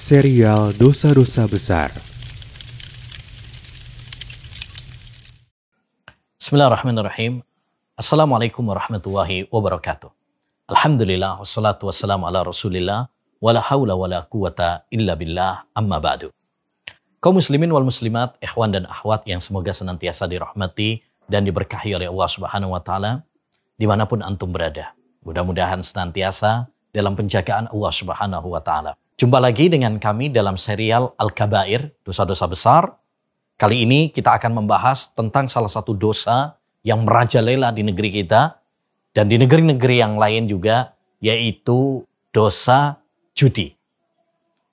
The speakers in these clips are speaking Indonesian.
Serial Dosa-Dosa Besar. Bismillahirrahmanirrahim. Assalamualaikum warahmatullahi wabarakatuh. Alhamdulillah, wassalatu wassalamu ala rasulillah, wala hawla wala quwata illa billah, amma ba'du. Kaum muslimin wal muslimat, ikhwan dan akhwat yang semoga senantiasa dirahmati dan diberkahi oleh Allah Subhanahu wa Ta'ala, dimanapun antum berada. Mudah-mudahan senantiasa dalam penjagaan Allah Subhanahu wa Ta'ala. Jumpa lagi dengan kami dalam serial Al-Kabair, dosa-dosa besar. Kali ini kita akan membahas tentang salah satu dosa yang merajalela di negeri kita dan di negeri-negeri yang lain juga, yaitu dosa judi.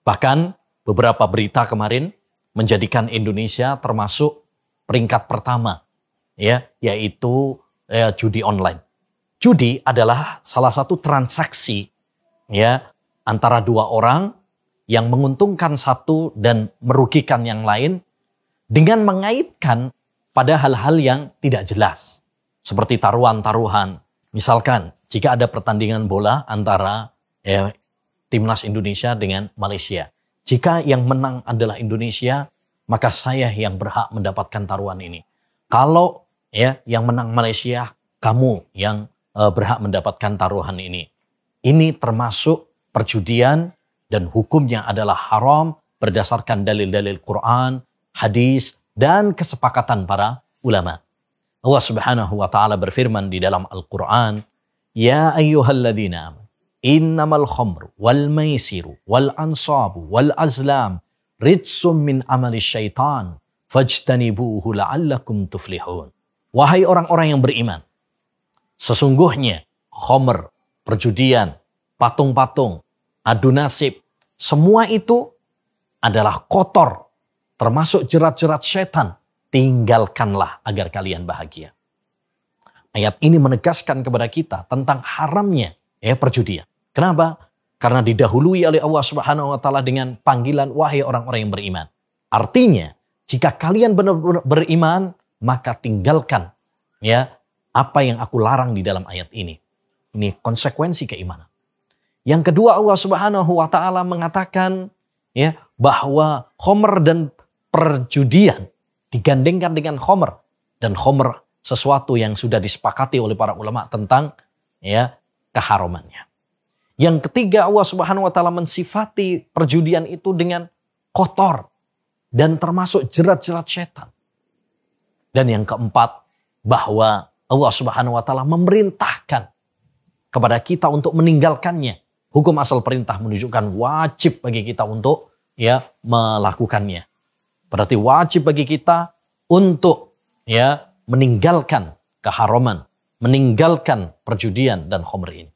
Bahkan beberapa berita kemarin menjadikan Indonesia termasuk peringkat pertama, yaitu judi online. Judi adalah salah satu transaksi antara dua orang yang menguntungkan satu dan merugikan yang lain dengan mengaitkan pada hal-hal yang tidak jelas. Seperti taruhan-taruhan. Misalkan jika ada pertandingan bola antara timnas Indonesia dengan Malaysia. Jika yang menang adalah Indonesia, maka saya yang berhak mendapatkan taruhan ini. Kalau yang menang Malaysia, kamu yang berhak mendapatkan taruhan ini. Ini termasuk perjudian dan hukumnya adalah haram berdasarkan dalil-dalil Quran, hadis, dan kesepakatan para ulama. Allah Subhanahu wa Ta'ala berfirman di dalam Al-Quran, Ya ayyuhalladzina amanu, innamal khamru wal maisiru wal ansabu wal azlam rijsum min amali syaitan fajtanibuhu la'allakum tuflihun. Wahai orang-orang yang beriman, sesungguhnya khamr, perjudian, patung-patung, adu nasib, semua itu adalah kotor, termasuk jerat-jerat setan. Tinggalkanlah agar kalian bahagia. Ayat ini menegaskan kepada kita tentang haramnya perjudian. Kenapa? Karena didahului oleh Allah Subhanahu wa Ta'ala dengan panggilan wahai orang-orang yang beriman. Artinya, jika kalian benar-benar beriman, maka tinggalkan apa yang aku larang di dalam ayat ini. Ini konsekuensi keimanan. Yang kedua, Allah Subhanahu wa Ta'ala mengatakan bahwa khomer dan perjudian digandengkan dengan khomer, dan khomer sesuatu yang sudah disepakati oleh para ulama tentang keharamannya. Yang ketiga, Allah Subhanahu wa Ta'ala mensifati perjudian itu dengan kotor dan termasuk jerat-jerat setan. Dan yang keempat, bahwa Allah Subhanahu wa Ta'ala memerintahkan kepada kita untuk meninggalkannya. Hukum asal perintah menunjukkan wajib bagi kita untuk melakukannya. Berarti wajib bagi kita untuk meninggalkan keharaman, meninggalkan perjudian dan khamr ini.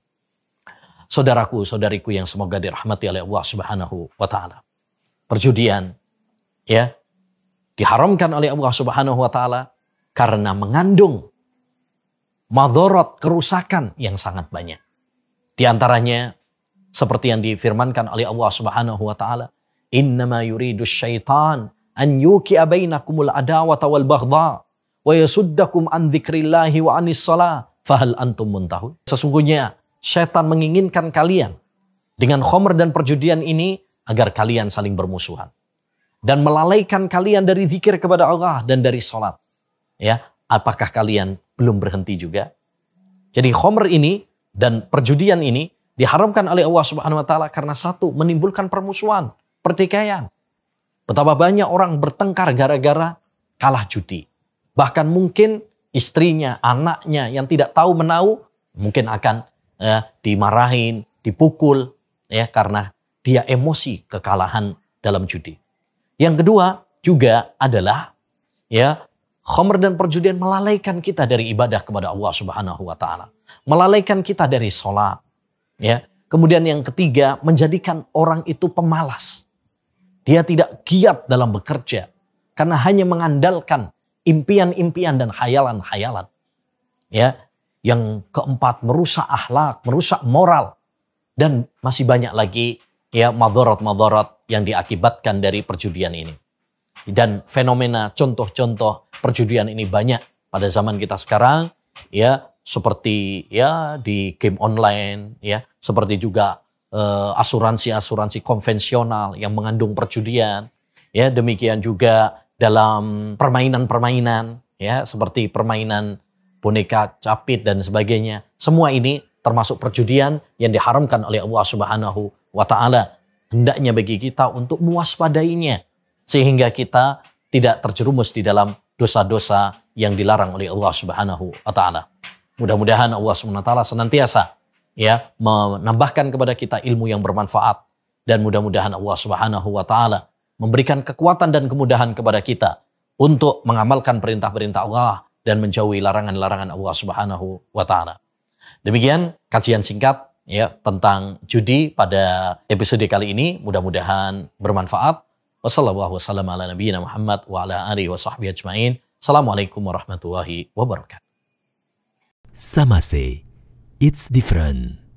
Saudaraku, saudariku yang semoga dirahmati oleh Allah Subhanahu wa Ta'ala. Perjudian diharamkan oleh Allah Subhanahu wa Ta'ala karena mengandung madharat, kerusakan yang sangat banyak. Di antaranya seperti yang difirmankan oleh Allah Subhanahu wa Ta'ala, innama yuridu syaitan an yuki'a bainakumul adawata wal baghdha wa yasuddakum an dzikrillahi wa anis shalah fahal antum muntahun. Sesungguhnya syaitan menginginkan kalian dengan khamr dan perjudian ini agar kalian saling bermusuhan dan melalaikan kalian dari zikir kepada Allah dan dari salat. Apakah kalian belum berhenti juga? Jadi khamr ini dan perjudian ini diharamkan oleh Allah Subhanahu wa Ta'ala karena satu, menimbulkan permusuhan, pertikaian. Betapa banyak orang bertengkar gara-gara kalah judi. Bahkan mungkin istrinya, anaknya yang tidak tahu menahu mungkin akan dimarahin, dipukul karena dia emosi kekalahan dalam judi. Yang kedua juga adalah khamr dan perjudian melalaikan kita dari ibadah kepada Allah Subhanahu wa Ta'ala. Melalaikan kita dari sholat. Kemudian yang ketiga, menjadikan orang itu pemalas. Dia tidak giat dalam bekerja karena hanya mengandalkan impian-impian dan hayalan-hayalan. Yang keempat, merusak akhlak, merusak moral, dan masih banyak lagi madharat-madharat yang diakibatkan dari perjudian ini. Dan fenomena contoh-contoh perjudian ini banyak pada zaman kita sekarang, seperti di game online, seperti juga asuransi-asuransi konvensional yang mengandung perjudian, ya demikian juga dalam permainan-permainan, ya seperti permainan boneka capit dan sebagainya. Semua ini termasuk perjudian yang diharamkan oleh Allah Subhanahu wa taala. Hendaknya bagi kita untuk mewaspadainya sehingga kita tidak terjerumus di dalam dosa-dosa yang dilarang oleh Allah Subhanahu wa taala. Mudah-mudahan Allah Subhanahu wa taala senantiasa ya menambahkan kepada kita ilmu yang bermanfaat, dan mudah-mudahan Allah Subhanahu wa taala memberikan kekuatan dan kemudahan kepada kita untuk mengamalkan perintah-perintah Allah dan menjauhi larangan-larangan Allah Subhanahu wa taala. Demikian kajian singkat ya tentang judi pada episode kali ini, mudah-mudahan bermanfaat. Wassallallahu wasallam ala nabiyina Muhammad wa ala alihi wa sahbihi ajmain. Assalamualaikum warahmatullahi wabarakatuh. Samase, it's different.